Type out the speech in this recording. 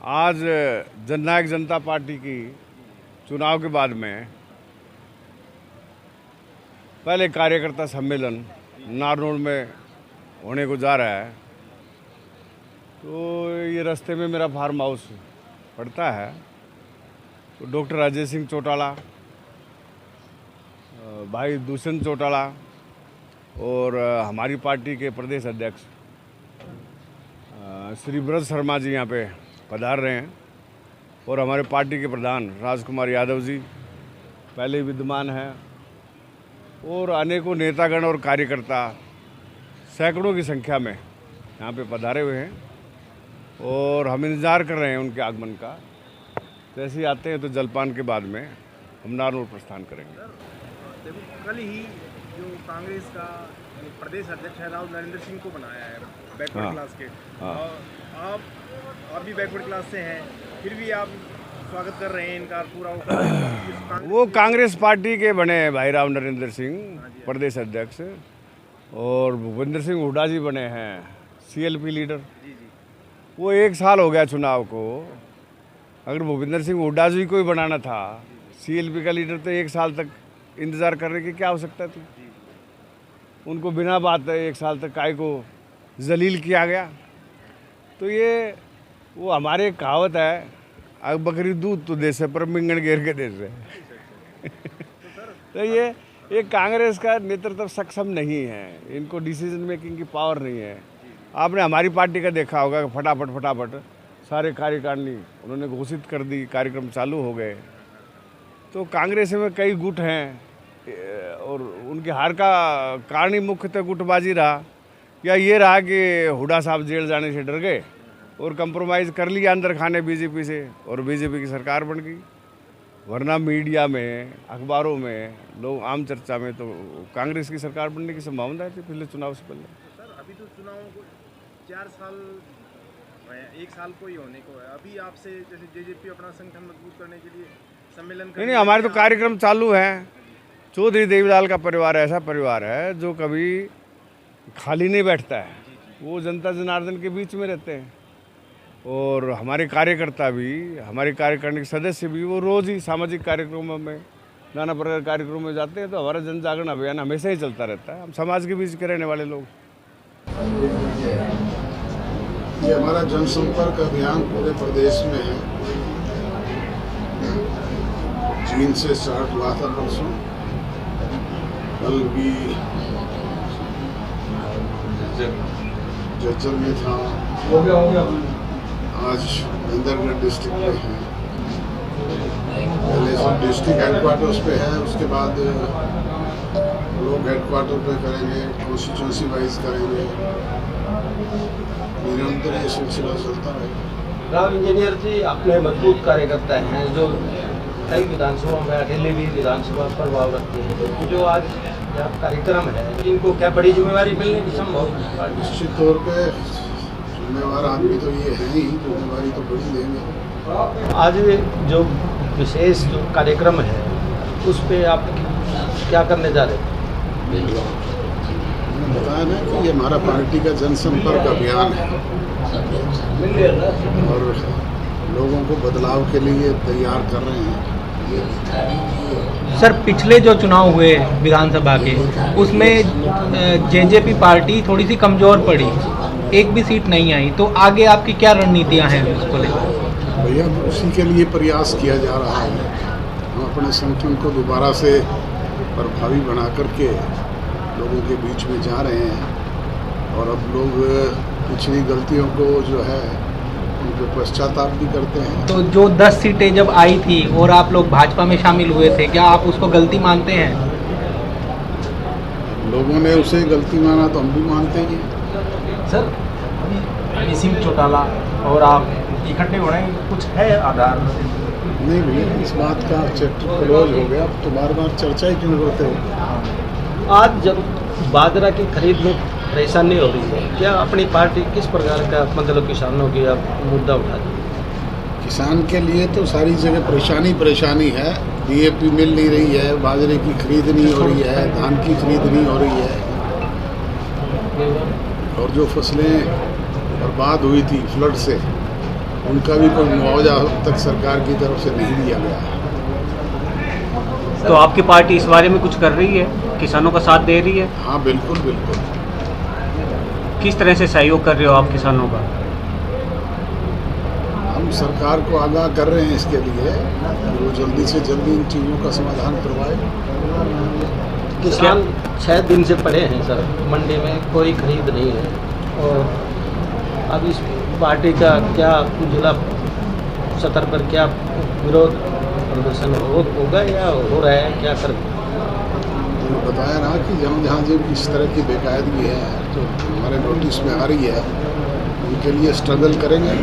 आज जननायक जनता पार्टी की चुनाव के बाद में पहले कार्यकर्ता सम्मेलन नारनौल में होने को जा रहा है। तो ये रास्ते में मेरा फार्म हाउस पड़ता है। तो डॉक्टर अजय सिंह चौटाला, भाई दुष्यंत चौटाला और हमारी पार्टी के प्रदेश अध्यक्ष श्री ब्रज शर्मा जी यहाँ पे पधार रहे हैं और हमारे पार्टी के प्रधान राजकुमार यादव जी पहले ही विद्यमान हैं और अनेकों नेतागण और कार्यकर्ता सैकड़ों की संख्या में यहाँ पे पधारे हुए हैं और हम इंतज़ार कर रहे हैं उनके आगमन का। जैसे ही आते हैं तो जलपान के बाद में हम नारनौल प्रस्थान करेंगे। देखो, कल ही जो कांग्रेस का प्रदेश अध्यक्ष है राव नरेंद्र सिंह को बनाया है बैकवर्ड क्लास के। और आप भी बैकवर्ड क्लास से हैं, फिर भी आप स्वागत कर रहे हैं इनका पूरा। वो कांग्रेस पार्टी के बने हैं भाई राव नरेंद्र सिंह प्रदेश अध्यक्ष, और भूपेंद्र सिंह हुड्डा जी बने हैं CLP लीडर। वो 1 साल हो गया चुनाव को। अगर भूपेंद्र सिंह हुड्डा जी को ही बनाना था CLP का लीडर, तो 1 साल तक इंतज़ार करने की क्या आवश्यकता थी। उनको बिना बात 1 साल तक काय को जलील किया गया। तो ये वो हमारे एक कहावत है, अग बकरी दूध तो दे से पर मिंगन घेर के दे से। तो ये कांग्रेस का नेतृत्व सक्षम नहीं है, इनको डिसीजन मेकिंग की पावर नहीं है। आपने हमारी पार्टी का देखा होगा कि फटाफट सारे कार्यकारिणी उन्होंने घोषित कर दी, कार्यक्रम चालू हो गए। तो कांग्रेस में कई गुट हैं और उनके हार का कारण ही मुख्यतः गुटबाजी रहा, या ये रहा कि हुड्डा साहब जेल जाने से डर गए और कंप्रोमाइज़ कर लिया अंदर खाने बीजेपी से और बीजेपी की सरकार बन गई। वरना मीडिया में, अखबारों में, लोग आम चर्चा में तो कांग्रेस की सरकार बनने की संभावना थी पिछले चुनाव से पहले। सर, अभी तो चुनाव को 4 साल, 1 साल को ही होने को है। अभी आपसे जैसे जेजेपी अपना संगठन मजबूत करने के लिए सम्मेलन नहीं, हमारे तो कार्यक्रम चालू हैं। चौधरी देवीलाल का परिवार ऐसा परिवार है जो कभी खाली नहीं बैठता है। वो जनता जनार्दन के बीच में रहते हैं और हमारे कार्यकर्ता भी, हमारे कार्यकारिणी के सदस्य भी, वो रोज़ ही सामाजिक कार्यक्रमों में, नाना प्रकार के कार्यक्रमों में जाते हैं। तो हमारा जन जागरण अभियान हमेशा ही चलता रहता है। हम समाज के बीच के रहने वाले लोग। ये हमारा जनसंपर्क अभियान पूरे प्रदेश में है। चीन से स्टार्ट हुआ था परसों, कल भी जज्जर में था, आज इंदरगढ़ डिस्ट्रिक्ट में है। पहले सब डिस्ट्रिक्ट हेडक्वार्टर्स पे है, उसके बाद लोग हेडक्वार्टर पे करेंगे, कॉन्स्टिट्यूंसी वाइज करेंगे। निरंतर ये सिलसिला चलता रहेगा। राव इंजीनियर जी अपने मजबूत कार्यकर्ता हैं जो कई विधानसभा में, अकेले भी विधानसभा प्रभाव रखते हैं। तो जो आज कार्यक्रम है, इनको क्या बड़ी जिम्मेवारी मिलने की संभावना? निश्चित तौर पे जिम्मेवार आदमी तो ये है ही, जिम्मेवारी तो बड़ी लेंगे। आज जो विशेष जो कार्यक्रम है उस पे आप क्या करने जा रहे हैं? मैंने बताया ना कि ये हमारा पार्टी का जनसंपर्क अभियान है और लोगों को बदलाव के लिए तैयार कर रहे हैं। सर, पिछले जो चुनाव हुए विधानसभा के, उसमें जेजेपी पार्टी थोड़ी सी कमज़ोर पड़ी, एक भी सीट नहीं आई। तो आगे आपकी क्या रणनीतियां हैं उसको लेकर? भैया, उसी के लिए प्रयास किया जा रहा है। हम अपने संगठन को दोबारा से प्रभावी बना करके लोगों के बीच में जा रहे हैं और अब लोग पिछली गलतियों को जो है उनको पश्चाताप भी करते हैं। तो जो 10 सीटें जब आई थी और आप लोग भाजपा में शामिल हुए थे, क्या आप उसको गलती मानते हैं? लोगों ने उसे गलती माना तो हम भी मानते ही हैं। सर, अभी सिंह चौटाला और आप इकट्ठे हो रहे हैं, कुछ है आधार? नहीं भैया, इस बात का चैप्टर क्लोज हो गया, तो बार बार चर्चा ही क्यों करते हो? आज जब बाजरा की खरीद में परेशानी हो रही है, क्या अपनी पार्टी किस प्रकार का मतलब किसानों की आप मुद्दा उठाती है? किसान के लिए तो सारी जगह परेशानी है। DAP मिल नहीं रही है, बाजरे की खरीद नहीं हो रही है, धान की खरीद नहीं हो रही है, और जो फसलें बर्बाद हुई थी फ्लड से, उनका भी कोई मुआवजा अब तक सरकार की तरफ से नहीं दिया गया है। तो आपकी पार्टी इस बारे में कुछ कर रही है, किसानों का साथ दे रही है? हाँ बिल्कुल बिल्कुल। किस तरह से सहयोग कर रहे हो आप किसानों का? हम सरकार को आगाह कर रहे हैं इसके लिए कि वो जल्दी से जल्दी इन चीज़ों का समाधान करवाए। किसान 6 दिन से पड़े हैं सर, मंडी में कोई खरीद नहीं है। और अब इस पार्टी का क्या जिला सतर पर क्या विरोध प्रदर्शन होगा या हो रहा है, क्या कर? मैंने बताया ना कि जहाँ जब इस तरह की बेकायदगी है तो हमारे नोटिस में आ रही है, उनके लिए स्ट्रगल करेंगे।